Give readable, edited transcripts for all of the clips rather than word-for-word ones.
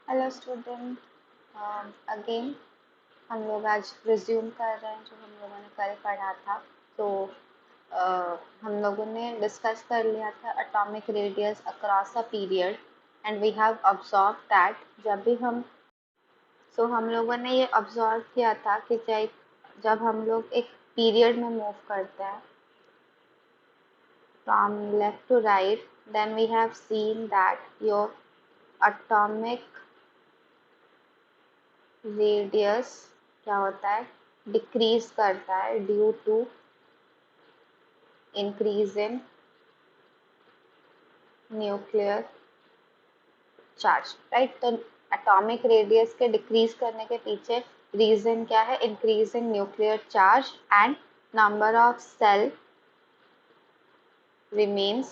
Hello student, again हम लोग आज रिज्यूम कर रहे हैं जो हम लोगों ने कल पढ़ा था। तो हम लोगों ने डिस्कस कर लिया था atomic radius across a period and we have observe that हम लोगों ने ये ऑब्जर्व किया था कि जब हम लोग एक पीरियड में मूव करते हैं from left to right, then we have seen that your atomic radius क्या होता है, डिक्रीज करता है due to increase in nuclear charge, right. तो एटॉमिक रेडियस के डिक्रीज करने के पीछे रीजन क्या है? Increase in nuclear charge and number of shell remains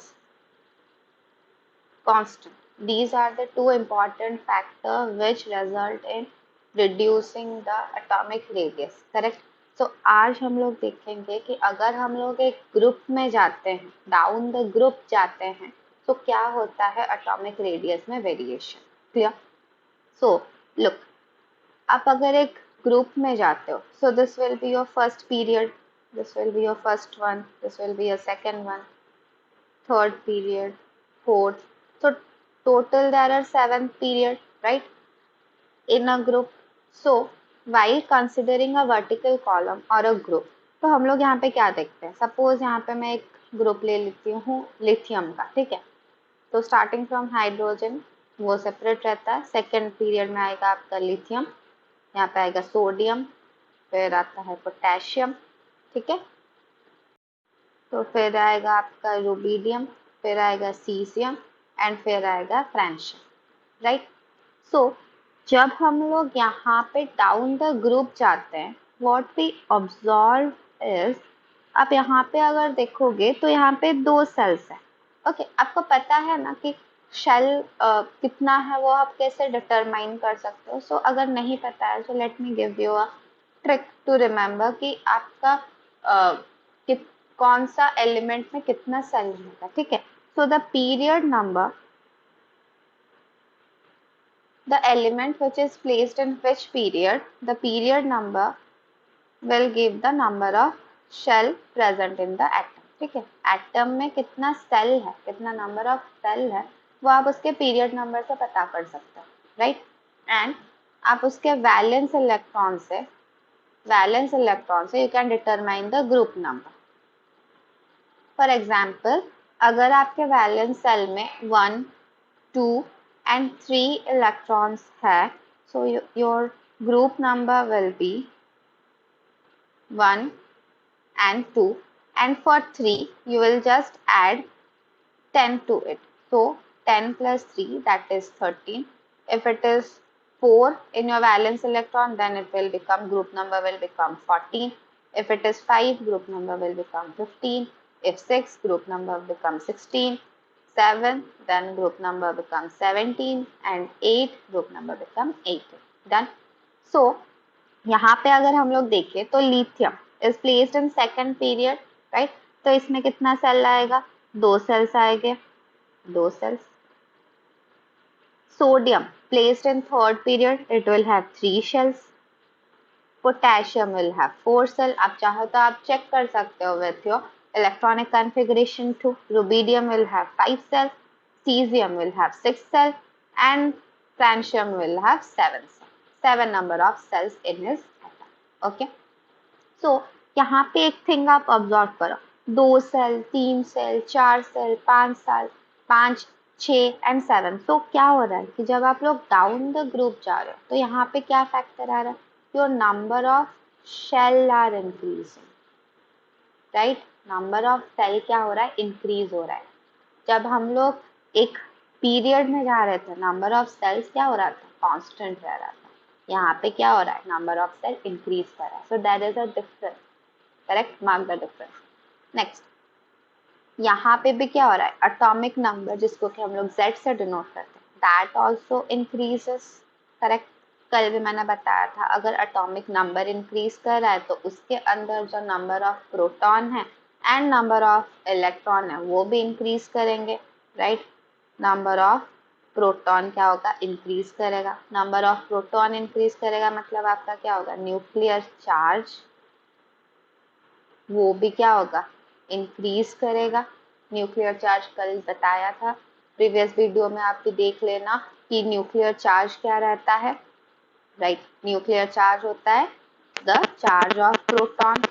constant. These are the two important factors which result in reducing the atomic radius, correct? So आज हम लोग देखेंगे कि अगर हम लोग एक ग्रुप में जाते हैं, डाउन द ग्रुप जाते हैं, तो क्या होता है एटॉमिक रेडियस में वेरिएशन। क्लियर? सो लुक, आप अगर एक ग्रुप में जाते हो, so this will be your first period, this will be your first one, this will be your second one, third period, fourth. So total there are 7 period, right, in a group. So while considering a vertical column or a group, तो हम लोग यहाँ पे क्या देखते हैं? Suppose यहाँ पे मैं एक ग्रुप ले लेती हूँ लिथियम का, ठीक है। तो स्टार्टिंग फ्रॉम हाइड्रोजन वो सेपरेट रहता है, सेकेंड पीरियड में आएगा आपका लिथियम, यहाँ पे आएगा सोडियम, फिर आता है पोटेशियम, ठीक है। तो फिर आएगा आपका रुबीडियम, फिर आएगा सीजियम एंड फिर आएगा फ्रांशियम, राइट। सो जब हम लोग यहाँ पे डाउन द ग्रुप जाते हैं, व्हाट वी ऑब्जर्व इज, आप यहाँ पे अगर देखोगे तो यहाँ पे 2 सेल्स हैं। ओके, आपको पता है ना कि शेल कितना है, वो आप कैसे डिटरमाइन कर सकते हो। सो अगर नहीं पता है, so let me give you a trick to remember कि आपका कौन सा एलिमेंट में कितना सेल रहेगा, ठीक है। So the period number, the element which is placed in which period, the period number will give the number of shell present in the atom, ठीक है। एटम में कितना सेल है, कितना नंबर ऑफ सेल है, वो आप उसके पीरियड नंबर से पता कर सकते हो, राइट। एंड आप उसके वैलेंस इलेक्ट्रॉन से you can determine the group number. For example, अगर आपके वैलेंस सेल में 1, 2 and 3 electrons है, so your group number will be 1 and 2, and for 3 you will just add 10 to it, so 10 plus 3, that is 13. If it is 4 in your valence electron, then it will become, group number will become 14. If it is 5, group number will become 15. If 6, group number becomes 16. 7, then group number becomes 17, and 8, group number becomes 18. Done. So यहाँ पे अगर हम लोग देखें तो lithium is placed in second period, right. तो इसमें कितना सेल आएगा? 2 सेल्स आएंगे, 2 shells. Sodium placed in third period, it will have 3 shells. Potassium will have 4 shell. आप चाहो तो आप चेक कर सकते हो with your electronic configuration too. Rubidium will have 5 cells, cesium will have 6 cells, and francium will have 7 cells. 7 number of cells in his atom. Okay. So यहाँ पे एक थिंग आप ऑब्जर्व करो, 2 shell, 3 shell, 4 shell, 5 shell, 5, 6 and 7। तो क्या हो रहा है कि जब आप लोग डाउन द ग्रुप जा रहे हो, तो यहाँ पे क्या फैक्टर आ रहा है? Your number of shell are increasing, right. Number of shell क्या हो रहा है? इंक्रीज हो रहा है। जब हम लोग एक पीरियड में जा रहे थे, नंबर ऑफ सेल्स क्या हो रहा था? कांस्टेंट रह रहा था। यहाँ पे क्या हो रहा है? नंबर ऑफ सेल इंक्रीज कर रहा है। So that is a difference, correct, mark the difference. Next, यहाँ पे भी क्या हो रहा है? एटॉमिक नंबर, जिसको कि हम लोग Z से डिनोट करते हैं, दैट ऑल्सो इंक्रीजेस, करेक्ट। कल भी मैंने बताया था, अगर एटॉमिक नंबर इंक्रीज कर रहा है तो उसके अंदर जो नंबर ऑफ प्रोटॉन है एंड नंबर ऑफ इलेक्ट्रॉन है वो भी इंक्रीज करेंगे, राइट। नंबर ऑफ प्रोटॉन क्या होगा, इंक्रीज करेगा। नंबर ऑफ प्रोटॉन इंक्रीज करेगा मतलब आपका क्या होगा, न्यूक्लियर चार्ज वो भी क्या होगा, इंक्रीज करेगा। न्यूक्लियर चार्ज कल बताया था प्रीवियस वीडियो में, आप भी देख लेना कि न्यूक्लियर चार्ज क्या रहता है, राइट। न्यूक्लियर चार्ज होता है द चार्ज ऑफ प्रोटॉन।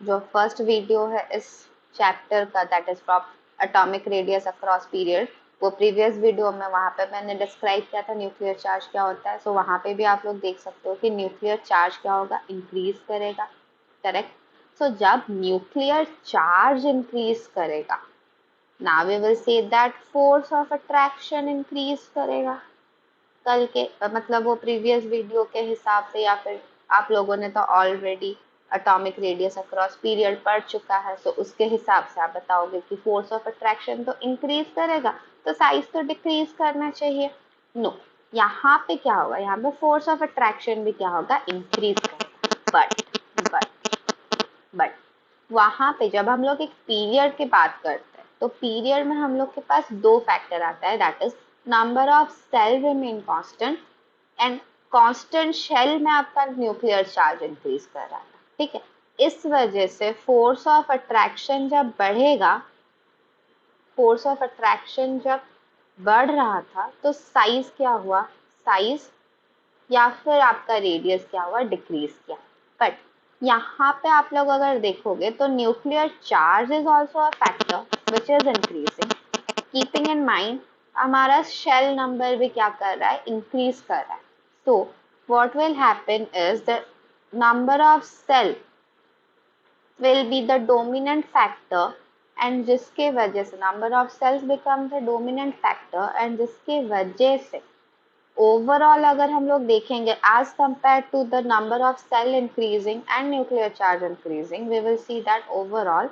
जो फर्स्ट वीडियो है इस चैप्टर का, that is from atomic radius across period, वो प्रीवियस वीडियो में वहां पे मैंने डिस्क्राइब किया था न्यूक्लियर चार्ज क्या होता है। सो वहां पे भी आप लोग देख सकते हो कि न्यूक्लियर चार्ज क्या होगा, इंक्रीज करेगा, करेक्ट। सो जब न्यूक्लियर चार्ज इंक्रीज करेगा, now we will say that force of attraction increase करेगा। कल के मतलब वो प्रीवियस वीडियो के हिसाब से, या फिर आप लोगों ने तो already atomic radius across period पढ़ चुका है, सो उसके हिसाब से आप बताओगे कि फोर्स ऑफ अट्रैक्शन तो इंक्रीज करेगा तो साइज तो डिक्रीज करना चाहिए। नो, यहाँ पे क्या होगा, यहाँ पे फोर्स ऑफ अट्रैक्शन भी क्या होगा, इंक्रीज करेगा। बट वहां पे जब हम लोग एक पीरियड की बात करते हैं तो पीरियड में हम लोग के पास दो फैक्टर आता है, that is number of shell remain constant and constant shell में आपका न्यूक्लियर चार्ज इंक्रीज कर रहा था, ठीक है। इस वजह से फोर्स ऑफ अट्रैक्शन जब बढ़ेगा, फोर्स ऑफ अट्रैक्शन जब बढ़ रहा था तो साइज क्या हुआ, साइज या फिर आपका रेडियस क्या हुआ, डिक्रीज किया। बट यहाँ पे आप लोग अगर देखोगे तो nuclear charge is also a factor which is increasing, keeping in mind हमारा शेल नंबर भी क्या कर रहा है, इंक्रीज कर रहा है। So what will happen is the number of cell will be the dominant factor, and जिसके वजह से number of cells becomes a dominant factor, and जिसके वजह से ओवरऑल अगर हम लोग देखेंगे as compared to the number of cell increasing and nuclear charge increasing, we will see that overall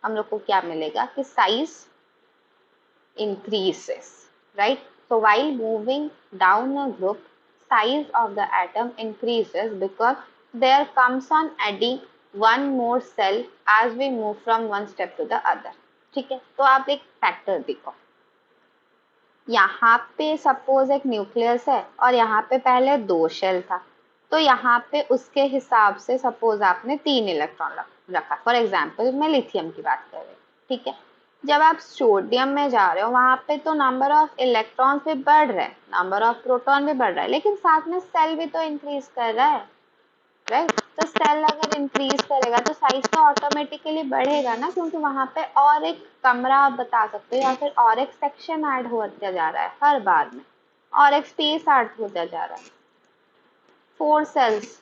हम लोग को क्या मिलेगा कि size increases, right? So while moving down a group, size of the atom increases because there comes on adding one more cell as we move from one step to the other. ठीक है, तो आप एक factor देखो, यहाँ पे suppose एक nucleus है और यहाँ पे पहले दो शेल था, तो यहाँ पे उसके हिसाब से सपोज आपने 3 इलेक्ट्रॉन रखा, फॉर एग्जाम्पल मैं लिथियम की बात कर रही हूँ, ठीक है। जब आप सोडियम में जा रहे हो वहां पे तो नंबर ऑफ इलेक्ट्रॉन भी बढ़ रहे हैं, नंबर ऑफ प्रोटॉन भी बढ़ रहा है, लेकिन साथ में सेल भी तो इंक्रीज कर रहा है, राइट। तो सेल अगर इंक्रीज करेगा तो साइज तो ऑटोमेटिकली बढ़ेगा ना, क्योंकि वहां पे और एक कमरा आप बता सकते हो या फिर और एक सेक्शन ऐड होता जा रहा है हर बार में, और एक स्पेस ऐड होता जा रहा है। 4 सेल्स,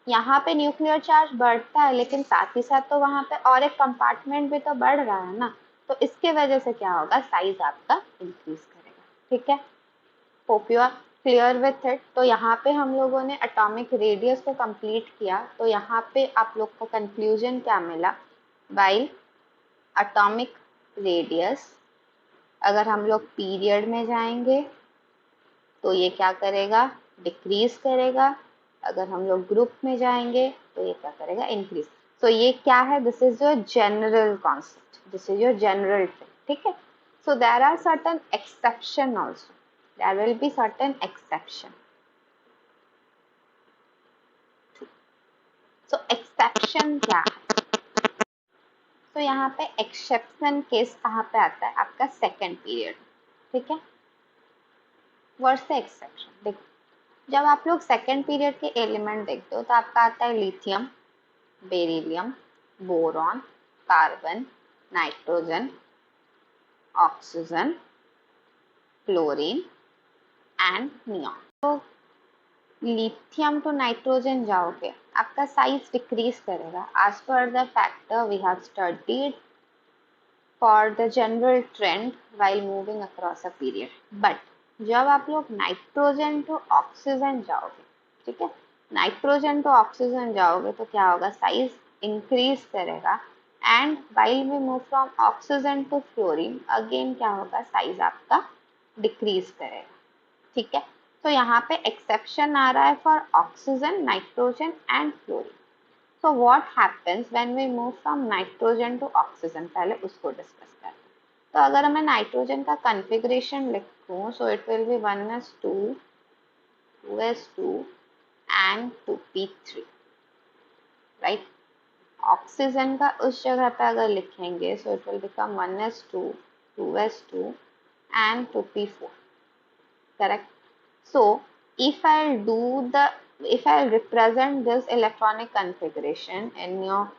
यहाँ पे न्यूक्लियर चार्ज बढ़ता है लेकिन साथ ही साथ तो वहां पे और एक कंपार्टमेंट भी तो बढ़ रहा है ना, तो इसके वजह से क्या होगा, साइज आपका इंक्रीज करेगा, ठीक है। Hope you are clear with it. तो यहाँ पे हम लोगों ने एटॉमिक रेडियस को कंप्लीट किया, तो यहाँ पे आप लोग को कंक्लूजन क्या मिला, वाइल एटॉमिक रेडियस अगर हम लोग पीरियड में जाएंगे तो ये क्या करेगा, डिक्रीज करेगा, अगर हम लोग ग्रुप में जाएंगे तो ये क्या करेगा, इंक्रीज। तो ये क्या है, this is your general concept, this is your general thing, ठीक है। So there are certain exception also, there will be certain exception. So exception क्या है, तो यहाँ पे एक्सेप्शन केस कहाँ पे आता है, आपका सेकेंड पीरियड, ठीक है। वर्ड से एक्सेप्शन देखो, जब आप लोग सेकेंड पीरियड के एलिमेंट देखते हो तो आपका आता है lithium, beryllium, boron, carbon, nitrogen, oxygen, fluorine and neon. तो लिथियम टू नाइट्रोजन जाओगे आपका साइज डिक्रीज करेगा as per the factor we have studied for the general trend while moving across a period. But जब आप लोग nitrogen to oxygen जाओगे, ठीक है, नाइट्रोजन टू ऑक्सीजन जाओगे तो क्या होगा, साइज इंक्रीज करेगा, and while we move from oxygen to fluorine again क्या होगा, साइज आपका डिक्रीज करेगा, ठीक है। तो यहाँ पे एक्सेप्शन आ रहा है for oxygen, nitrogen and fluorine. So what happens when we move from nitrogen to oxygen, पहले उसको डिस्कस करते हैं। तो अगर मैं नाइट्रोजन का कन्फिग्रेशन लिखूं, so it will be 1s2 2s2 and 2p3, right. Oxygen का उस जगह पे अगर लिखेंगे, so it will become 1s2 2s2 and 2p4, correct? So if I'll represent this electronic configuration in your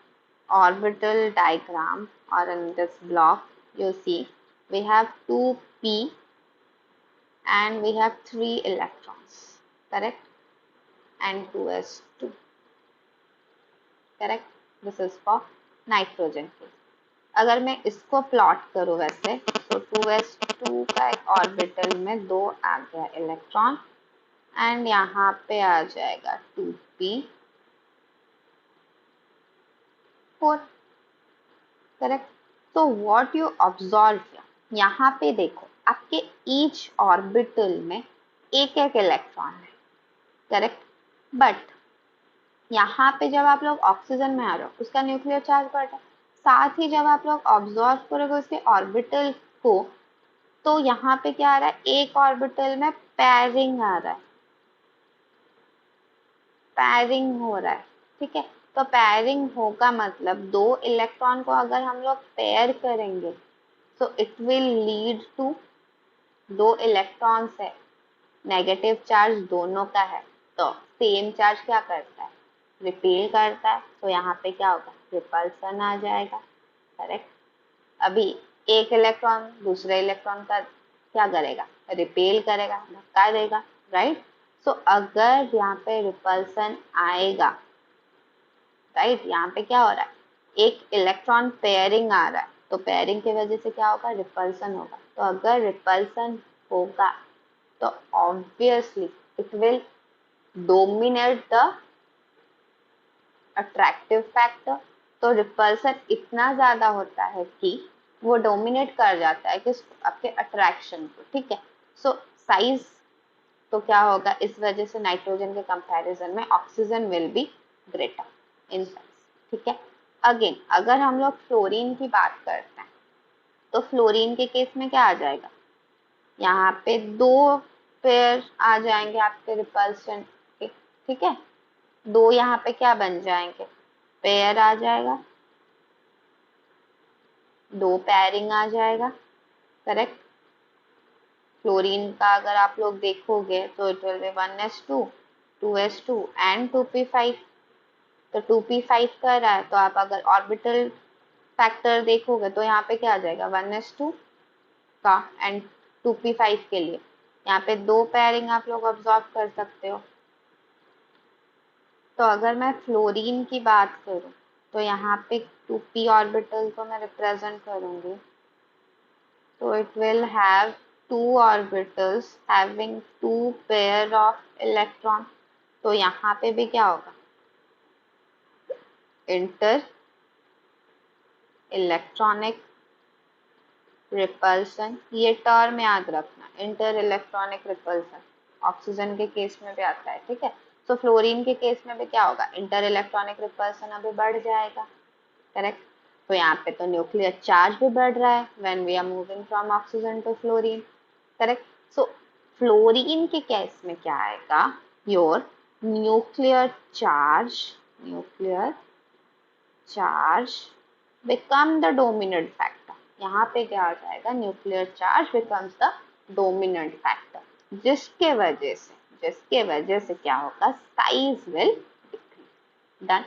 orbital diagram or in this block, you see we have 2p and we have 3 electrons, correct? And 2s2, correct? This is for nitrogen case. अगर मैं इसको plot करूँ वैसे, तो 2s2 का एक orbital में 2 आ गया इलेक्ट्रॉन एंड यहाँ पे आ जाएगा 2p4, करेक्ट? तो व्हाट यू ऑब्जर्व, यहाँ पे देखो आपके ईच ऑर्बिटल में एक एक इलेक्ट्रॉन है, करेक्ट? बट यहाँ पे जब आप लोग ऑक्सीजन में आ रहे हो, उसका न्यूक्लियर चार्ज बढ़ रहा है, साथ ही जब आप लोग ऑब्जर्व करोगे उसके ऑर्बिटल को, तो यहाँ पे क्या आ रहा है, एक ऑर्बिटल में पैरिंग आ रहा है, पैरिंग हो रहा है, ठीक है? तो पैरिंग होगा मतलब 2 इलेक्ट्रॉन को अगर हम लोग पेयर करेंगे, तो it will lead to 2 electrons है, नेगेटिव चार्ज दोनों का है, तो सेम चार्ज क्या करता है, रिपेल करता है, तो यहाँ पे क्या होगा, रिपल्सन आ जाएगा, करेक्ट? अभी एक इलेक्ट्रॉन दूसरे इलेक्ट्रॉन का क्या करेगा, रिपेल करेगा, धक्का देगा, राइट? सो अगर यहाँ पे रिपल्सन आएगा, राइट, यहाँ पे क्या हो रहा है, एक इलेक्ट्रॉन पेयरिंग आ रहा है, तो पेयरिंग की वजह से क्या होगा, रिपल्सन होगा। तो अगर रिपल्सन होगा तो obviously it will dominate the attractive factor. तो रिपल्सन इतना ज्यादा होता है कि वो डोमिनेट कर जाता है कि आपके अट्रैक्शन को, ठीक है? सो साइज तो क्या होगा, इस वजह से नाइट्रोजन के कंपैरिजन में oxygen will be greater in size, ठीक है? अगेन अगर हम लोग फ्लोरीन की बात करते हैं, तो फ्लोरीन के केस में क्या आ जाएगा, यहाँ पे 2 पेयर आ जाएंगे आपके रिपल्शन के, ठीक है? 2 यहाँ पे क्या बन जाएंगे, पेयर आ जाएगा, 2 पेयरिंग आ जाएगा, करेक्ट? फ्लोरीन का अगर आप लोग देखोगे तो it will be 1s2 2s2 and 2p5, तो 2p5 कर रहा है, तो आप अगर ऑर्बिटल फैक्टर देखोगे तो यहाँ पे क्या आ जाएगा, 1s2 का एंड 2p5 के लिए यहाँ पे 2 पेयरिंग आप लोग ऑब्जर्व कर सकते हो। तो अगर मैं फ्लोरीन की बात करूं, तो यहाँ पे 2p ऑर्बिटल को मैं रिप्रेजेंट करूंगी, तो it will have 2 orbitals having 2 pair of electron। तो यहाँ पे भी क्या होगा, इंटर इलेक्ट्रॉनिक रिपल्सन, ये टर्म याद रखना, इंटर इलेक्ट्रॉनिक रिपल्सन ऑक्सीजन के केस में भी आता है, ठीक है? तो फ्लोरीन के केस में भी क्या होगा, इंटर इलेक्ट्रॉनिक रिपल्सन अभी बढ़ जाएगा, करेक्ट? तो यहाँ पे तो न्यूक्लियर चार्ज भी बढ़ रहा है when we are moving from oxygen to fluorine, correct? So fluorine के केस में क्या आएगा, your nuclear charge become the dominant factor. यहाँ पे क्या आ जाएगा, nuclear charge becomes the dominant factor, जिसके वजह से क्या होगा, size will decrease. Done.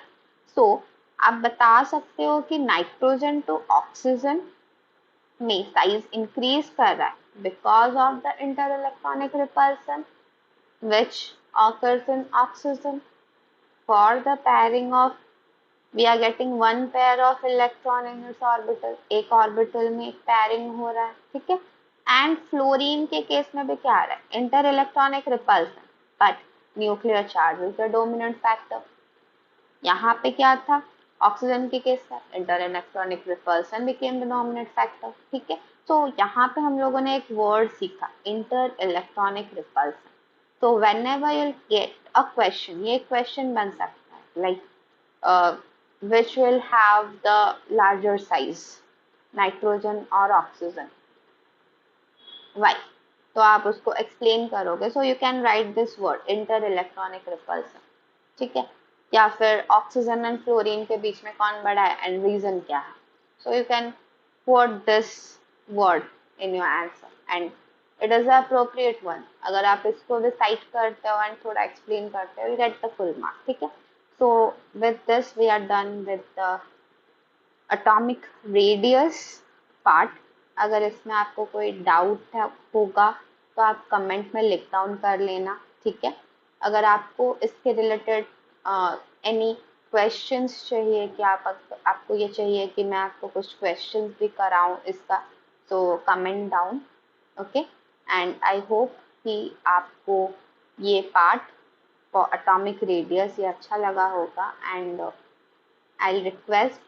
So आप बता सकते हो कि नाइट्रोजन टू ऑक्सीजन में साइज इंक्रीज कर रहा है because of the inter electronic repulsion which occurs in oxygen for the pairing of, we are getting 1 pair of electron in its orbital, एक ऑर्बिटल में एक पैरिंग हो रहा है, ठीक है? एंड फ्लोरीन के केस में भी क्या आ रहा है, inter electronic repulsion, but nuclear charge is the dominant factor. यहाँ पे क्या था, ऑक्सीजन के केस में inter electronic repulsion became the dominant factor, ठीक है? तो यहाँ पे हम लोगों ने एक वर्ड सीखा, इंटर इलेक्ट्रॉनिक रिपल्सन। तो whenever you get a question, ये क्वेश्चन बन सकता है like which will have the larger size, nitrogen or oxygen, why, तो आप उसको एक्सप्लेन करोगे, so you can write this word inter electronic repulsion, ठीक है। या फिर ऑक्सीजन एंड फ्लोरीन के बीच में कौन बड़ा है एंड रीजन क्या है, सो you can put this word in your answer and it is appropriate one. अगर आप इसको रिसाइट करते हो एंड थोड़ा एक्सप्लेन करते हो, you get the full mark, ठीक है। So with this we are done with the atomic radius part. अगर इसमें आपको कोई डाउट होगा तो आप कमेंट में लिख डाउन कर लेना, ठीक है। अगर आपको इसके रिलेटेड एनी क्वेश्चंस चाहिए कि आपको ये चाहिए कि मैं आपको कुछ क्वेश्चंस भी कराऊं इसका, तो comment down, okay. And I hope कि आपको ये पार्ट फॉर एटॉमिक रेडियस ये अच्छा लगा होगा एंड आई रिक्वेस्ट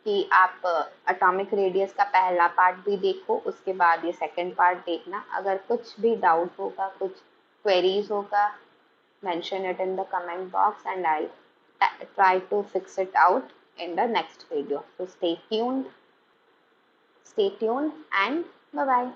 कि आप एटॉमिक रेडियस का पहला पार्ट भी देखो, उसके बाद ये सेकंड पार्ट देखना। अगर कुछ भी डाउट होगा, कुछ क्वेरीज होगा, mention it in the comment box and I'll try to fix it out in the next video. So stay tuned and bye bye.